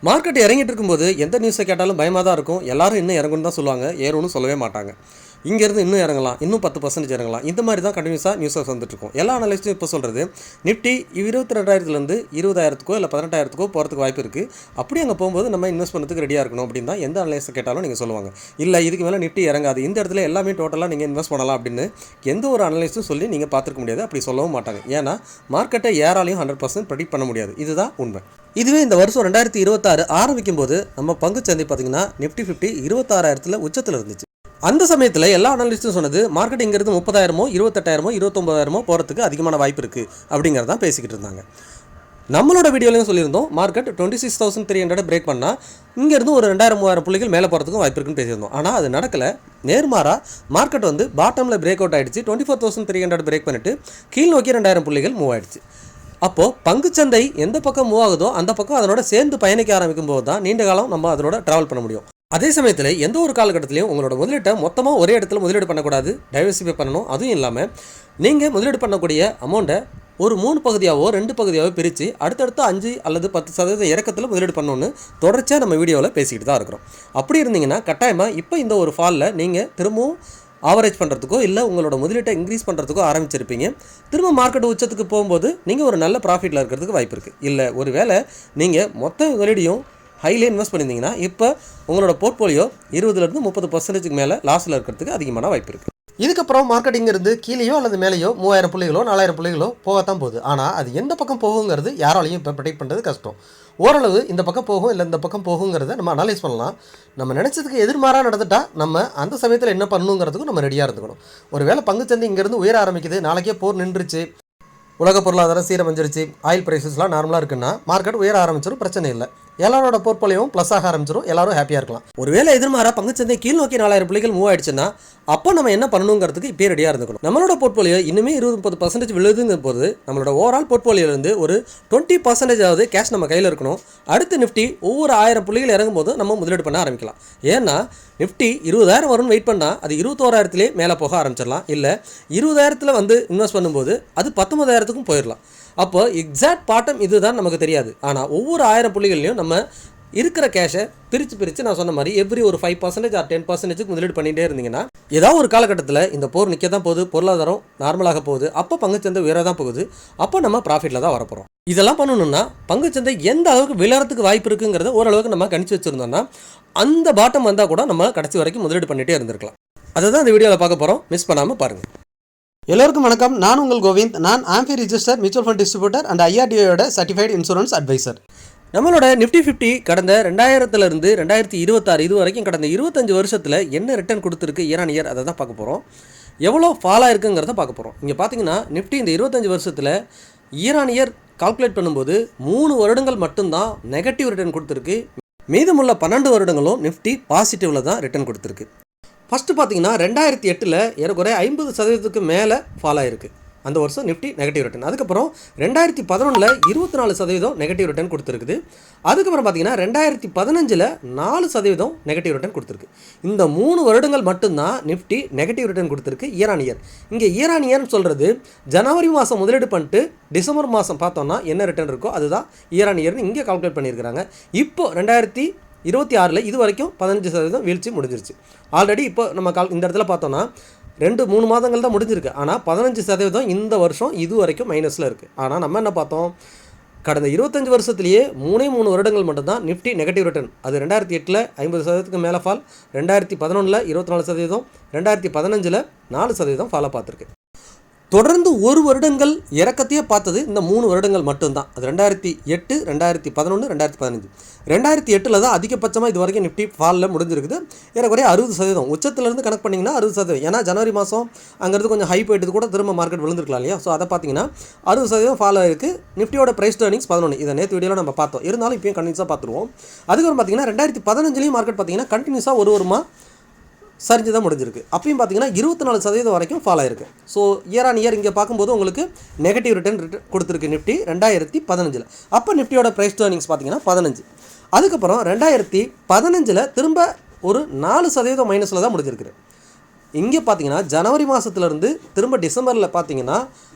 Market இறங்கிட்டு இருக்கும்போது எந்த நியூஸை கேட்டாலும் பயமாக தான் இருக்கும். எல்லாரும் இன்னும் இறங்குன்னு தான் சொல்லுவாங்க, ஏறும்னு சொல்லவே மாட்டாங்க. இங்கேருந்து இன்னும் இறங்கலாம், இன்னும் 10% இறங்கலாம், இந்த மாதிரி தான் கண்டினியூஸாக நியூஸஸ் வந்துட்டுருக்கும். எல்லா அனலிஸ்ட்டும் இப்போ சொல்கிறது நிஃப்டி 22,000லேருந்து 20,000க்கோ இல்லை 18,000க்கோ போகிறதுக்கு வாய்ப்பு இருக்குது. அப்படி அங்கே போகும்போது நம்ம இன்வெஸ்ட் பண்ணுறதுக்கு ரெடியாக இருக்கணும் அப்படின்னு தான் எந்த அனலிஸ்ட்டை கேட்டாலும் நீங்கள் சொல்லுவாங்க. இல்லை இதுக்கு மேலே நிஃப்டி இறங்காது, இந்த இடத்துல எல்லாமே டோட்டலாக நீங்கள் இன்வெஸ்ட் பண்ணலாம் அப்படின்னு எந்த ஒரு அனலிஸ்ட்டும் சொல்லி நீங்கள் பார்த்துருக்க முடியாது. அப்படி சொல்லவும் மாட்டாங்க. ஏன்னா மார்க்கெட்டை யாராலையும் 100% ப்ரெடிக்ட் பண்ண முடியாது. இதுதான் உண்மை. இதுவே இந்த வருஷம் 2026 ஆரம்பிக்கும் போது நம்ம பங்குச்சந்தை பார்த்தீங்கன்னா நிஃப்டி 50 26,000 உச்சத்தில் இருந்துச்சு. அந்த சமயத்தில் எல்லா அனலிஸ்ட்டும் சொன்னது மார்க்கெட் இங்கிறது 30,000 28,000 29,000 போகிறதுக்கு அதிகமான வாய்ப்பு இருக்குது அப்படிங்கிறதான் பேசிக்கிட்டு இருந்தாங்க. நம்மளோட வீடியோலையும் சொல்லியிருந்தோம் மார்க்கெட் 26,300 பிரேக் பண்ணால் இங்கேருந்து ஒரு 2,000-3,000 புள்ளிகள் மேலே போகிறதுக்கும் வாய்ப்பு இருக்குன்னு பேசியிருந்தோம். ஆனால் அது நடக்கலை. நேர்மாறாக மார்க்கெட் வந்து பாட்டமில் பிரேக் அவுட் ஆகிடுச்சு. 24,300 பிரேக் பண்ணிவிட்டு கீழ் நோக்கி 2,000 புள்ளிகள் மூவ் ஆகிடுச்சு. அப்போது பங்குச்சந்தை எந்த பக்கம் மூவ் ஆகுதோ அந்த பக்கம் அதனோட சேர்ந்து பயணிக்க ஆரம்பிக்கும் போது தான் நீண்ட காலம் நம்ம அதனோட ட்ராவல் பண்ண முடியும். அதே சமயத்தில் எந்த ஒரு காலகட்டத்திலையும் உங்களோட முதலீட்டை மொத்தமாக ஒரே இடத்துல முதலீடு பண்ணக்கூடாது, டைவர்சிஃபை பண்ணணும். அதுவும் இல்லாமல் நீங்கள் முதலீடு பண்ணக்கூடிய அமௌண்ட்டை ஒரு 3 பகுதியாகவோ 2 பகுதியாகவோ பிரித்து அடுத்தடுத்து 5 அல்லது 10% இறக்கத்தில் முதலீடு பண்ணணுன்னு தொடர்ச்சியாக நம்ம வீடியோவில் பேசிக்கிட்டு தான் இருக்கிறோம். அப்படி இருந்தீங்கன்னா கட்டாயமாக இப்போ இந்த ஒரு ஃபாலில் நீங்கள் திரும்பவும் ஆவரேஜ் பண்ணுறதுக்கோ இல்லை உங்களோட முதலீட்டை இன்க்ரீஸ் பண்ணுறதுக்கோ ஆரம்பிச்சிருப்பீங்க. திரும்ப மார்க்கெட் உச்சத்துக்கு போகும்போது நீங்கள் ஒரு நல்ல ப்ராஃபிட்டில் இருக்கிறதுக்கு வாய்ப்பு இருக்குது. இல்லை ஒரு வேளை நீங்கள் மொத்த முதலீடையும் ஹைலே இன்வெஸ்ட் பண்ணியிருந்தீங்கன்னா இப்போ உங்களோட போர்ட்ஃபோலியோ 20-30% 30% மேலே லாஸில் இருக்கிறதுக்கு அதிகமான வாய்ப்பு இருக்குது. இதுக்கப்புறம் மார்க்கெட்டிங் இருந்து கீழேயோ அல்லது மேலேயோ 3,000 புள்ளிகளோ 4,000 புள்ளிகளோ போகத்தான் போகுது. ஆனால் அது எந்த பக்கம் போகுங்கிறது யாராலையும் இப்போ ப்ரெடிக்ட் பண்ணுறது கஷ்டம். ஓரளவு இந்த பக்கம் போகும் இல்லை இந்த பக்கம் போகுங்கிறத நம்ம அனலைஸ் பண்ணலாம். நம்ம நினச்சதுக்கு எதிர்மாறாக நடந்துட்டால் நம்ம அந்த சமயத்தில் என்ன பண்ணணுங்கிறதுக்கும் நம்ம ரெடியாக இருந்துக்கணும். ஒரு வேளை பங்குச்சந்தை இங்கேருந்து உயர ஆரம்பிக்குது, நாளைக்கே போர் நின்றுச்சு, உலக பொருளாதாரம் சீரமைஞ்சிருச்சு, ஆயில் ப்ரைஸஸ்லாம் நார்மலாக இருக்குன்னா மார்க்கெட் உயர ஆரம்பிச்சிடும், பிரச்சனை இல்லை. எல்லாரோட போர்ட்ஃபோலியோவும் ப்ளஸ் ஆக ஆரம்பிச்சிடும், எல்லாரும் ஹாப்பியாக இருக்கலாம். ஒருவேளை எதிர்மாறாக பங்குச்சந்தை கீழ் நோக்கி 4,000 புள்ளிகள் மூவ் ஆயிடுச்சுன்னா அப்போ நம்ம என்ன பண்ணணுங்கிறதுக்கு இப்போ ரெடியாக இருந்துக்கணும். நம்மளோட போர்ட்ஃபோலியோ இன்னுமே 20-30% விழுதுங்கிற போது நம்மளோட ஓவரால் போர்ட்ஃபோலியோலேருந்து ஒரு 20% கேஷ் நம்ம கையில் இருக்கணும். அடுத்து நிஃப்டி ஒவ்வொரு 1000 புள்ளிகள் இறங்கும் போது நம்ம முதலீடு பண்ண ஆரம்பிக்கலாம். ஏன்னா நிஃப்டி 20,000 வரும்னு வெயிட் பண்ணால் அது 21,000 மேலே போக ஆரம்பிச்சிடலாம். இல்லை 20,000 வந்து இன்வெஸ்ட் பண்ணும்போது அது 19,000க்கும் போயிடலாம். அப்போ எக்ஸாக்ட் பாட்டம் இதுதான் நமக்கு தெரியாது. ஆனால் ஒவ்வொரு 1000 புள்ளிகள்லையும் நம்ம இருக்கிற கேஷை பிரித்து நான் சொன்ன மாதிரி எவ்ரி ஒரு 5% ஆர் 10% முதலீடு பண்ணிகிட்டே இருந்தீங்கன்னா ஏதாவது ஒரு காலகட்டத்தில் இந்த போர் நிற்க தான் போகுது, பொருளாதாரம் நார்மலாக போகுது, அப்போ பங்குச்சந்தை உயர தான் போகுது, அப்போ நம்ம ப்ராஃபிட்டில் தான் வரப்போகிறோம். இதெல்லாம் பண்ணணும்னா பங்குச்சந்தை எந்த அளவுக்கு விளையாடுறதுக்கு வாய்ப்பு இருக்குங்கிறத ஓரளவுக்கு நம்ம கணிச்சு வச்சுருந்தோம்னா அந்த பாட்டம் வந்தால் கூட நம்ம கடைசி வரைக்கும் முதலீடு பண்ணிகிட்டே இருந்திருக்கலாம். அதை தான் இந்த வீடியோவில் பார்க்க போகிறோம். மிஸ் பண்ணாமல் பாருங்கள். எல்லோருக்கும் வணக்கம். நான் உங்கள் கோவிந்த். நான் AMFI registered mutual fund distributor and IRDAயோட சர்டிஃபைடு இன்சூரன்ஸ் அட்வைசர். நம்மளோட நிஃப்டி 50 கடந்த 2000லேருந்து 2026 இது வரைக்கும் கடந்த 25 வருஷத்தில் என்ன ரிட்டர்ன் கொடுத்துருக்கு இயர், அதை தான் பார்க்க போகிறோம். எவ்வளோ ஃபாலாக இருக்குங்கிறத பார்க்க போகிறோம். இங்கே பார்த்தீங்கன்னா நிஃப்டி இந்த 25 வருஷத்தில் இயர் கால்குலேட் பண்ணும்போது 3 வருடங்கள் மட்டும்தான் நெகட்டிவ் ரிட்டர்ன் கொடுத்துருக்கு. மீதமுள்ள 12 வருடங்களும் நிஃப்டி பாசிட்டிவில் தான் ரிட்டர்ன் கொடுத்துருக்கு. ஃபஸ்ட்டு பார்த்தீங்கன்னா 2008 ஏறக்குறைய 50% மேலே ஃபால் ஆகிருக்கு. அந்த வருஷம் நிஃப்டி நெகட்டிவ் ரிட்டர்ன். அதுக்கப்புறம் 2011 24% நெகட்டிவ் ரிட்டர்ன் கொடுத்துருக்குது. அதுக்கப்புறம் பார்த்தீங்கன்னா 2015 4% நெகட்டிவ் ரிட்டர்ன் கொடுத்துருக்கு. இந்த 3 வருடங்கள் மட்டும்தான் நிஃப்டி நெகட்டிவ் ரிட்டர்ன் கொடுத்துருக்கு இயர். இங்கே இயர்னு சொல்கிறது ஜனவரி மாதம் முதலீடு பண்ணிட்டு டிசம்பர் மாதம் பார்த்தோன்னா என்ன ரிட்டர்ன் இருக்கோ அதுதான் இயர்னு இங்கே கால்குலேட் பண்ணியிருக்கிறாங்க. இப்போ 2026 இது வரைக்கும் 15% வீழ்ச்சி முடிஞ்சிருச்சு. ஆல்ரெடி இப்போ நம்ம இந்த இடத்துல பார்த்தோன்னா 2-3 மாதங்கள் தான் முடிஞ்சிருக்கு. ஆனால் 15% இந்த வருஷம் இது வரைக்கும் மைனஸில் இருக்குது. ஆனால் நம்ம என்ன பார்த்தோம், கடந்த 25 வருஷத்துலேயே 3 வருடங்கள் மட்டும்தான் நிஃப்டி நெகட்டிவ் ரிட்டர்ன். அது 2008 50%க்கு மேலே ஃபால், 2011 24%, 2015 4% ஃபாலாக பார்த்துருக்கு. தொடர்ந்து 1 வருடங்கள் இறக்கத்தையே பார்த்தது இந்த 3 வருடங்கள் மட்டும்தான். அது 2008, 2011, 2015. 2008 தான் அதிகபட்சமாக இது வரைக்கும் நிஃப்டி ஃபாலில் முடிஞ்சிருக்குது. ஏறக்குறைய 60%. உச்சத்துலேருந்து கணக்கு பண்ணிங்கன்னா 60%. ஏன்னா ஜனவரி மாதம் அங்கேருந்து கொஞ்சம் ஹை போயிட்டு கூட திரும்ப மார்க்கெட் விழுந்துருக்கலாம் இல்லையா. ஸோ அதை பார்த்தீங்கன்னா 60% ஃபால் ஆகிருக்கு. நிஃப்டியோட ப்ரைஸ் டர்னிங்ஸ் 11. இதை நேற்று வீடியோவில் நம்ம பார்த்தோம். இருந்தாலும் இப்போயும் கண்டினியூஸாக பார்த்துருவோம். அதுக்கப்புறம் பார்த்தீங்கன்னா 2015 மார்க்கெட் பார்த்தீங்கன்னா கண்டினியூஸாக ஒரு சரிஞ்சு தான் முடிஞ்சிருக்கு. அப்பயும் பார்த்தீங்கன்னா 24% வரைக்கும் ஃபால் ஆயிருக்கு. ஸோ இயர் இங்கே பார்க்கும்போது உங்களுக்கு நெகட்டிவ் ரிட்டர்ன் கொடுத்துருக்கு நிஃப்டி 2015. அப்போ நிஃப்டியோட ப்ரைஸ் டர்னிங்ஸ் பார்த்தீங்கன்னா 15. அதுக்கப்புறம் 2015 திரும்ப ஒரு 4% மைனஸில் தான் முடிஞ்சிருக்கு. இங்கே பார்த்தீங்கன்னா ஜனவரி மாதத்துலேருந்து திரும்ப டிசம்பரில் பார்த்தீங்கன்னா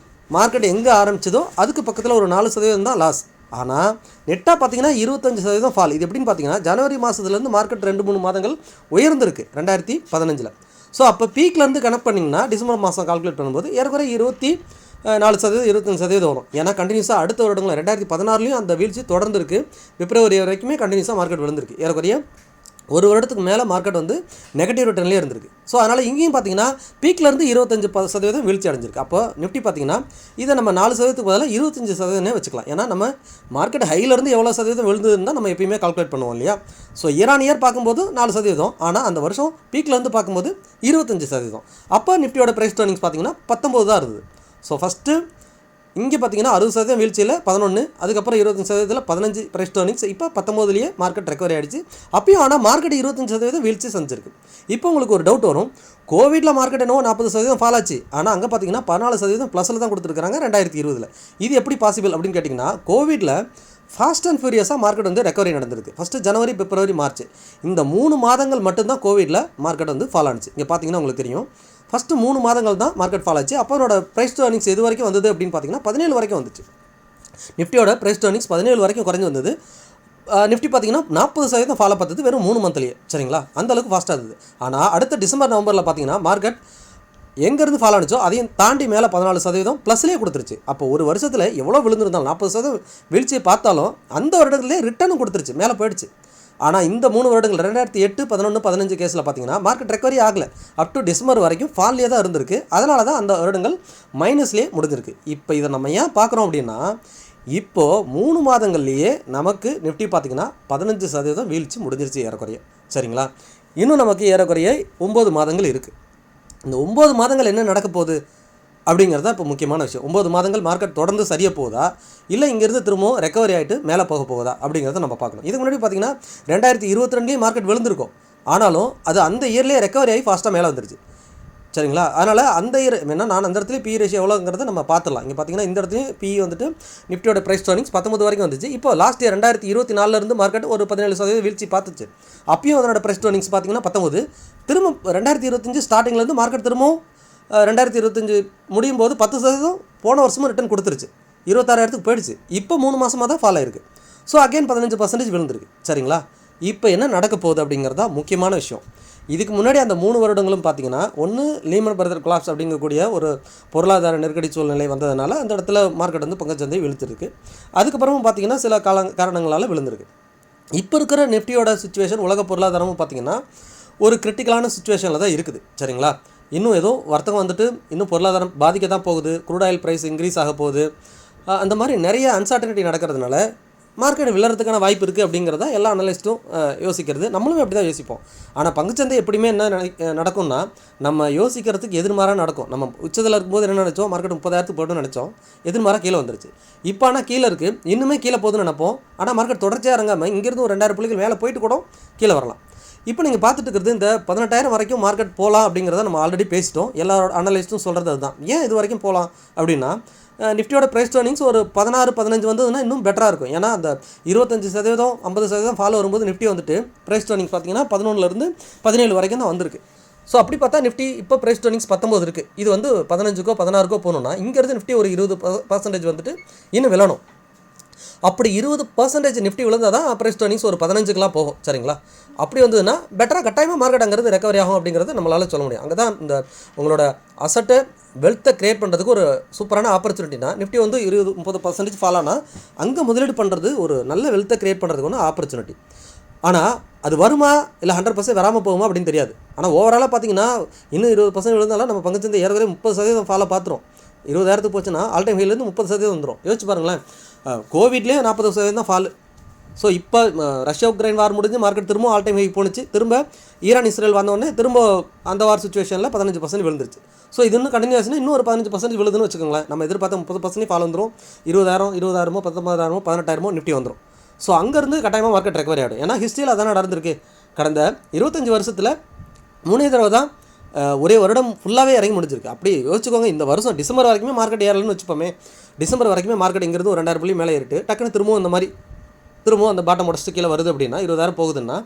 மார்க்கெட் எங்கே ஆரம்பிச்சதோ அதுக்கு பக்கத்தில் ஒரு 4% தான் லாஸ். ஆனால் நெட்டாக பார்த்தீங்கன்னா 25% ஃபால். இது எப்படின்னு பார்த்தீங்கன்னா ஜனவரி மாதத்துலேருந்து மார்க்கெட் 2-3 மாதங்கள் உயர்ந்திருக்கு 2015. ஸோ அப்போ பீக்லேருந்து கனெக்ட் பண்ணிங்கன்னா டிசம்பர் மாதம் கால்குலேட் பண்ணும்போது ஏறக்குறைய 24%, 25% வரும். ஏன்னா கண்டினியூஸாக அடுத்த வருடங்கள் 2016லையும் அந்த வீழ்ச்சி தொடர்ந்து இருக்குது. பிப்ரவரி வரைக்குமே கண்டினியூஸாக மார்க்கெட் விழுந்திருக்கு. ஏறக்குறைய ஒரு வருடத்துக்கு மேலே மார்க்கெட் வந்து நெகட்டிவ் ரிட்டர்ன்லேயே இருந்திருக்கு. ஸோ அதனால் இங்கேயும் பார்த்தீங்கன்னா பீக்லேருந்து 25% வீழ்ச்சி அடைஞ்சிருக்கு. அப்போ நிஃப்டி பார்த்தீங்கன்னா இதை நம்ம 4% பதிலாக 25% வச்சுக்கலாம். ஏன்னா நம்ம மார்க்கெட் ஹையிலேருந்து எவ்வளோ சதவீதம் விழுந்ததுன்னு நம்ம எப்பயுமே கால்குலேட் பண்ணுவோம் இல்லையா. ஸோ இயர் ஆன் இயர் பார்க்கும்போது 4%, ஆனால் அந்த வருஷம் பீக்லேருந்து பார்க்கும்போது 25%. அப்போ நிஃப்டியோட ப்ரைஸ் டர்னிங்ஸ் பார்த்தீங்கன்னா 19 தான் இருந்தது. ஸோ ஃபஸ்ட்டு இங்கே பார்த்தீங்கன்னா 60% வீழ்ச்சியில் 11, அதுக்கப்புறம் 25%, 15 ப்ரைஸ் டர்னிங்ஸ். இப்போ 19லேயே மார்க்கெட் ரெக்கவரி ஆகிடுச்சு. அப்பயும் ஆனால் மார்க்கெட் 25% வீழ்ச்சி செஞ்சிருக்கு. இப்போ உங்களுக்கு ஒரு டவுட் வரும், கோவிடில் மார்க்கெட் என்னவோ 40% ஃபால் ஆச்சு, ஆனால் அங்கே பார்த்தீங்கன்னா 14% ப்ளஸில் தான் கொடுத்துருக்காங்க 2020. இது எப்படி பாசிபிள் அப்படின்னு கேட்டிங்கன்னா, கோவிடில் ஃபாஸ்ட் அண்ட் ஃபியூரியஸாக மார்க்கெட் வந்து ரெக்கவரி நடந்திருக்கு. ஃபஸ்ட்டு ஜனவரி, பிப்ரவரி, மார்ச் இந்த 3 மாதங்கள் மட்டும்தான் கோவிடில் மார்க்கெட் வந்து ஃபால் ஆனிச்சு. இங்கே பார்த்தீங்கன்னா உங்களுக்கு தெரியும், ஃபஸ்ட்டு 3 மாதங்கள் தான் மார்க்கெட் ஃபால் ஆச்சு. அப்போ அதோட ப்ரைஸ் டர்னிங்ஸ் எது வரைக்கும் வந்தது அப்படின்னு பார்த்தீங்கன்னா 17 வரைக்கும் வந்துச்சு. நிஃப்டியோட ப்ரைஸ் டர்னிங்ஸ் 17 வரைக்கும் குறைஞ்சி வந்தது. நிஃப்டி பார்த்தீங்கன்னா 40% ஃபாலோ பார்த்தது வெறும் 3 மந்த்லேயே. சரிங்களா, அந்தளவுக்கு ஃபாஸ்ட்டாக இருந்தது. ஆனால் அடுத்த டிசம்பர், நவம்பரில் பார்த்தீங்கன்னா மார்க்கெட் எங்கேருந்து ஃபாலோ ஆனிச்சோ அதையும் தாண்டி மேலே 14% ப்ளஸ்லேயே கொடுத்துருச்சு. அப்போ ஒரு வருஷத்தில் எவ்வளோ விழுந்திருந்தாலும் 40% வீழ்ச்சியை பார்த்தாலும் அந்த வருடத்துலேயே ரிட்டர்னும் கொடுத்துருச்சு, மேலே போயிடுச்சு. ஆனால் இந்த 3 வருடங்கள் 2008, 11, 15 கேஸில் பார்த்தீங்கன்னா மார்க்கெட் ரெக்கவரி ஆகலை. அப் டு டிசம்பர் வரைக்கும் ஃபால்லே தான் இருந்திருக்கு. அதனால தான் அந்த வருடங்கள் மைனஸ்லேயே முடிஞ்சிருக்கு. இப்போ இதை நம்ம ஏன் பார்க்குறோம் அப்படின்னா, இப்போது 3 மாதங்கள்லேயே நமக்கு நிஃப்டி பார்த்திங்கன்னா 15% வீழ்ச்சி முடிஞ்சிருச்சு ஏறக்குறைய. சரிங்களா, இன்னும் நமக்கு ஏறக்குறைய 9 மாதங்கள் இருக்குது. இந்த 9 மாதங்கள் என்ன நடக்க போகுது அப்படிங்கிறது தான் இப்போ முக்கியமான விஷயம். 9 மாதங்கள் மார்க்கெட் தொடர்ந்து சரியாக போகுதா, இல்லை இங்கேருந்து திரும்பவும் ரெக்கவரி ஆகிட்டு மேலே போக போகுதா அப்படிங்கிறத நம்ம பார்க்கணும். இதுக்கு முன்னாடி பார்த்தீங்கன்னா 2022லேயும் மார்க்கெட் விழுந்திருக்கும், ஆனாலும் அது அந்த இயர்லேயே ரெக்கவரி ஆகி ஃபாஸ்ட்டாக மேலே வந்துருச்சு. சரிங்களா, அதனால் அந்த இயர் என்ன நான் அந்த இடத்துல பி ரேஷியோ எவ்வளோங்கிறத நம்ம பார்த்துடலாம். இங்கே பார்த்தீங்கன்னா இந்த இடத்துலையும் பி வந்துட்டு நிஃப்டியோட ப்ரைஸ் டர்னிங்ஸ் 19 வரைக்கும் வந்துச்சு. இப்போ லாஸ்ட் இயர் 2024 மார்க்கெட் ஒரு 17% வீழ்ச்சி பார்த்துச்சு. அப்பயும் அதனோட ப்ரைஸ் டர்னிங்ஸ் பார்த்தீங்கன்னா 19. திரும்ப 2025 ஸ்டார்டிங்லேருந்து மார்க்கெட் திரும்பவும் 2025 முடியும் போது 10% போன வருஷமும் ரிட்டர்ன் கொடுத்துருச்சு, 26,000 போயிடுச்சு. இப்போ 3 மாதமாக தான் ஃபால் ஆயிருக்கு. ஸோ அகைன் 15% விழுந்திருக்கு. சரிங்களா, இப்போ என்ன நடக்க போகுது அப்படிங்கிறதா முக்கியமான விஷயம். இதுக்கு முன்னாடி அந்த 3 வருடங்களும் பார்த்தீங்கன்னா, ஒன்று லீமன் பிரதர் கொலாப்ஸ் அப்படிங்கக்கூடிய ஒரு பொருளாதார நெருக்கடி சூழ்நிலை வந்ததுனால அந்த இடத்துல மார்க்கெட் வந்து பங்குச்சந்தை விழுத்திருக்கு. அதுக்கப்புறமும் பார்த்தீங்கன்னா சில காரணங்களால் விழுந்திருக்கு. இப்போ இருக்கிற நிஃப்டியோட சுச்சுவேஷன், உலக பொருளாதாரமும் பார்த்தீங்கன்னா ஒரு கிரிட்டிக்கலான சுச்சுவேஷனில் தான் இருக்குது. சரிங்களா, இன்னும் ஏதோ வர்த்தகம் வந்துட்டு இன்னும் பொருளாதாரம் பாதிக்க தான் போகுது. க்ரூட் ஆயில் ப்ரைஸ் இன்க்ரீஸ் ஆக போகுது. அந்த மாதிரி நிறைய அன்சர்டனிட்டி நடக்கிறதுனால மார்க்கெட் விழறதுக்கான வாய்ப்பு இருக்குது அப்படிங்கிறத எல்லா அனலிஸ்ட்டும் யோசிக்கிறது. நம்மளும் அப்படி தான் யோசிப்போம். ஆனால் பங்குச்சந்தை எப்படியுமே என்ன நடக்கும்னா, நம்ம யோசிக்கிறதுக்கு எதிர்மாறாக நடக்கும். நம்ம உச்சத்தில் இருக்கும்போது என்ன நினச்சோம், மார்க்கெட் 30,000 போய்ட்டுன்னு நினச்சோம், எதிர்மாறாக கீழே வந்துருச்சு. இப்போ ஆனால் கீழே இருக்குது, இன்னுமே கீழே போகுதுன்னு நினைப்போம். ஆனால் மார்க்கெட் தொடர்ச்சியாக இறங்காமல் இங்கேருந்து ஒரு 2000 புள்ளிகள் மேலே போயிட்டு கூட கீழே வரலாம். இப்போ நீங்கள் பார்த்துட்டு இருக்கிறது இந்த 18,000 வரைக்கும் மார்க்கெட் போகலாம் அப்படிங்கிறத நம்ம ஆல்ரெடி பேசிட்டோம். எல்லா அனலிஸ்ட்டும் சொல்கிறது அதுதான். ஏன் இது வரைக்கும் போகலாம் அப்படின்னா, நிஃப்டியோட ப்ரைஸ் டர்னிங்ஸ் ஒரு 16, 15 வந்ததுன்னா இன்னும் பெட்டராக இருக்கும். ஏன்னா அந்த 25%, 50% ஃபாலோ வரும்போது நிஃப்டி வந்துட்டு ப்ரைஸ் டர்னிங்ஸ் பார்த்தீங்கன்னா 11லேருந்து 17 வரைக்கும் தான் வந்திருக்கு. ஸோ அப்படி பார்த்தா நிஃப்டி இப்போ ப்ரைஸ் டர்னிங்ஸ் 19 இருக்குது. இது வந்து 15க்கோ 16க்கோ போகணுன்னா இங்கேருந்து நிஃப்டி ஒரு 20% வந்துட்டு இன்னும் விழணும். அப்படி 20% நிஃப்டி விழுந்தால் தான் ப்ரைஸ் டர்னிங்ஸ் ஒரு 15க்குலாம் போகும். சரிங்களா, அப்படி வந்ததுன்னா பெட்டராக கட்டாயமாக மார்க்கெட் அங்கேருந்து ரெக்கவரி ஆகும் அப்படிங்கிறத நம்மளால் சொல்ல முடியும். அங்கே தான் இந்த உங்களோட அசட்டை வெல்த்தை க்ரியேட் பண்ணுறதுக்கு ஒரு சூப்பரான ஆப்பர்ச்சுனிட்டினா, நிஃப்டி வந்து 20-30% ஃபால் ஆனால் அங்கே முதலீடு பண்ணுறது ஒரு நல்ல வெல்த்தை க்ரியேட் பண்ணுறதுக்கு ஒன்று ஆப்பர்ச்சுனிட்டி. ஆனால் அது வருமா இல்லை 100% வராமல் போகுமா அப்படின்னு தெரியாது. ஆனால் ஓவராலாக பார்த்தீங்கன்னா இன்னும் 20% விழுந்தாலும் நம்ம பங்குச்சந்தை ஏற்கனவே 30% ஃபாலோ பார்த்துரும். 20,000 போச்சுன்னா ஆல் டைம் ஹைலேருந்து 30% வந்துடும். யோசிச்சு பாருங்களேன், கோவிட்லேயே 40% தான் ஃபால். ஸோ இப்போ ரஷ்யா உக்ரைன் வார் முடிஞ்சு மார்க்கெட் திரும்ப ஆல் டைம் ஹை போணுச்சு. திரும்ப ஈரான் இஸ்ரேல் வந்தோடனே திரும்ப அந்த வார் சுச்சுவேஷனில் 15% விழுந்துருச்சு. ஸோ இது இன்னும் கண்டினியூஸ்னா இன்னும் ஒரு 15% விழுதுன்னு வச்சுக்கோங்களேன். நம்ம எதிர்பார்த்த 30% ஃபால் வந்துடும். 20,000, 20,000, 19,000, 18,000 நிஃப்டி வந்துடும். ஸோ அங்கேருந்து கட்டாயமாக மார்க்கெட் ரெக்கவரி ஆகிடும். ஏன்னா ஹிஸ்ட்ரியில் அதான் நடந்திருக்கு. கடந்த 25 வருஷத்தில் 3 தடவை தான் ஒரே வருடம் ஃபுல்லாகவே இறங்கி முடிஞ்சிருக்கு. அப்படி யோசிச்சுக்கோங்க, இந்த வருஷம் டிசம்பர் வரைக்குமே மார்க்கெட் ஏறலன்னு வச்சுப்போமே. டிசம்பர் வரைக்குமே மார்க்கெட் இங்கிருந்து ஒரு 2000 புள்ளி மேலே ஏறிட்டு டக்குன்னு திரும்பவும் இந்த மாதிரி திரும்பவும் அந்த பாட்டம் உடச்சிட்டு கீழே வருது அப்படின்னா 20,000 போகுதுன்னா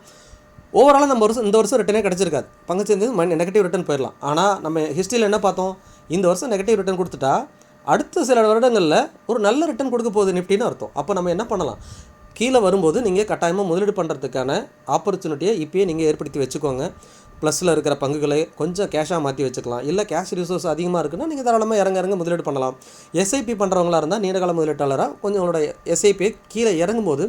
ஓவராலாக நம்ம இந்த வருஷம் ரிட்டனே கிடச்சிருக்காது. பங்குச்சந்தை நெகட்டிவ் ரிட்டர்ன் போயிடலாம். ஆனால் நம்ம ஹிஸ்ட்ரியில் என்ன பார்த்தோம், இந்த வருஷம் நெகட்டிவ் ரிட்டர்ன் கொடுத்துட்டா அடுத்த சில வருடங்களில் ஒரு நல்ல ரிட்டர்ன் கொடுக்க போகுது நிஃப்டின்னு அர்த்தம். அப்போ நம்ம என்ன பண்ணலாம், கீழே வரும்போது நீங்கள் கட்டாயமாக முதலீடு பண்ணுறதுக்கான ஆப்பர்ச்சுனிட்டியை இப்போயே நீங்கள் ஏற்படுத்தி வச்சுக்கோங்க. ப்ளஸில் இருக்கிற பங்குகளை கொஞ்சம் கேஷாக மாற்றி வச்சுக்கலாம். இல்லை கேஷ் ரிசோர்ஸ் அதிகமாக இருக்குன்னா நீங்கள் தாராளமாக இறங்க முதலீடு பண்ணலாம். எஸ்ஐபி பண்ணுறவங்களா இருந்தால் நீண்டகால முதலீட்டாளராக கொஞ்சம் உங்களோட எஸ்ஐபியை கீழே இறங்கும்போது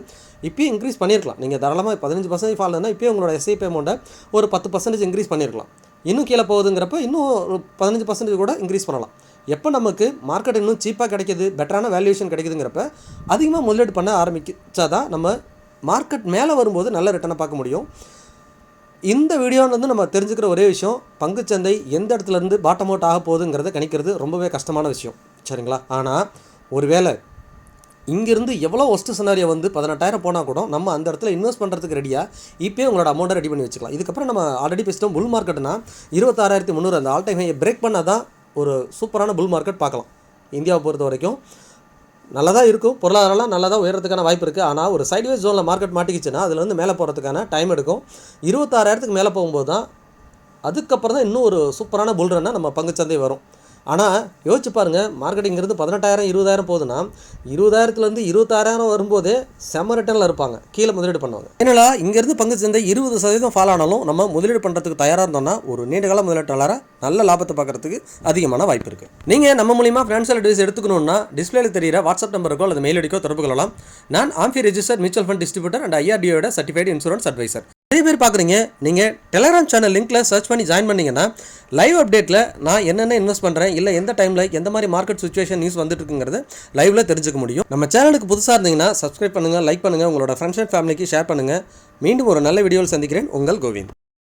இப்போயும் இன்க்ரீஸ் பண்ணியிருக்கலாம். நீங்கள் தாராளமாக 15% ஃபால் இருந்தால் இப்போயே உங்களோட எஸ்ஐபி அமௌண்ட்டை ஒரு 10% இன்க்ரீஸ் பண்ணியிருக்கலாம். இன்னும் கீழே போகுதுங்கிறப்ப இன்னும் ஒரு 15% கூட இன்க்ரீஸ் பண்ணலாம். எப்போ நமக்கு மார்க்கெட் இன்னும் சீப்பாக கிடைக்கிது, பெட்டரான வேல்யூவேஷன் கிடைக்குதுங்கிறப்ப அதிகமாக முதலீடு பண்ண ஆரம்பிச்சா தான் நம்ம மார்க்கெட் மேலே வரும்போது நல்ல ரிட்டர்னை பார்க்க முடியும். இந்த வீடியோன்னு நம்ம தெரிஞ்சுக்கிற ஒரே விஷயம், பங்குச்சந்தை எந்த இடத்துலேருந்து பாட்டம் அவுட் ஆக போகுதுங்கிறத கணிக்கிறது ரொம்பவே கஷ்டமான விஷயம், சரிங்களா? ஆனால் ஒருவேளை இங்கேருந்து எவ்வளோ ஒஸ்ட்டு சினாரியோ வந்து 18,000 போனால் கூட நம்ம அந்த இடத்துல இன்வெஸ்ட் பண்ணுறதுக்கு ரெடியாக இப்போயே உங்களோட அமௌண்ட்டை ரெடி பண்ணி வச்சுக்கலாம். இதுக்கப்புறம் நம்ம ஆல்ரெடி பேசிட்டோம், புல் மார்க்கெட்னா 26,300 அந்த ஆல் டைம் ஹையை பிரேக் பண்ணால் தான் ஒரு சூப்பரான புல் மார்க்கெட் பார்க்கலாம். இந்தியாவை பொறுத்த வரைக்கும் நல்லா தான் இருக்கும், பொருளாதாரம்லாம் நல்லா தான் உயரத்துக்கான வாய்ப்பு இருக்குது. ஆனால் ஒரு சைட்வேஸ் ஜோனில் மார்க்கெட் மாட்டிக்கிச்சுன்னா அதுலேருந்து மேலே போகிறதுக்கான டைம் எடுக்கும். 26,000க்கு மேலே போகும்போது தான் அதுக்கப்புறம் தான் இன்னும் ஒரு சூப்பரான புல் ரன்னா நம்ம பங்குச்சந்தை வரும். ஆனால் யோசிச்சு பாருங்கள், மார்க்கெட்டிங்கிறது 18,000 20,000 போகுதுன்னா 20,000லேருந்து 26,000 வரும்போதே செம்ம ரிட்டர்னில் இருப்பாங்க, கீழே முதலீடு பண்ணுவாங்க. ஏன்னா இங்கேருந்து பங்குச்சந்தை 20% ஃபால் ஆனாலும் நம்ம முதலீடு பண்ணுறதுக்கு தயாராக இருந்தோம்னா ஒரு நீண்டகால முதலீட்டாளராக நல்ல லாபத்தை பார்க்குறதுக்கு அதிகமான வாய்ப்பு இருக்குது. நீங்கள் நம்ம மூலிமா ஃபினான்ஷியல் அட்வைஸ் எடுத்துக்கணுன்னா டிஸ்பிளேல தெரியிற வாட்ஸ்அப் நம்பருக்கோ அல்லது மெயில் ஐடிக்கோ தொடர்பு கொள்ளலாம். நான் AMFI registered mutual fund distributor and IRDAயோட சர்டிஃபைடு இன்சூரன்ஸ் அட்வைசர். நிறைய பேர் பார்க்குறீங்க, நீங்கள் டெலகிராம் சேனல் லிங்க்கில் சர்ச் பண்ணி ஜாயின் பண்ணிங்கன்னா லைவ் அப்டேட்டில் நான் என்னென்ன இன்வெஸ்ட் பண்ணுறேன், இல்லை எந்த டைமில் எந்த மாதிரி மார்க்கெட் சிச்சுவேஷன் நியூஸ் வந்துட்டு இருக்குங்கிறது லைவில் தெரிஞ்சுக்க முடியும். நம்ம சேனலுக்கு புதுசாக இருந்தீங்கன்னா சப்ஸ்கிரைப் பண்ணுங்கள், லைக் பண்ணுங்கள், உங்களோட ஃப்ரெண்ட்ஸ் அண்ட் ஃபேமிலிக்கு ஷேர் பண்ணுங்கள். மீண்டும் ஒரு நல்ல வீடியோவில் சந்திக்கிறேன். உங்கள் கோவிந்த்.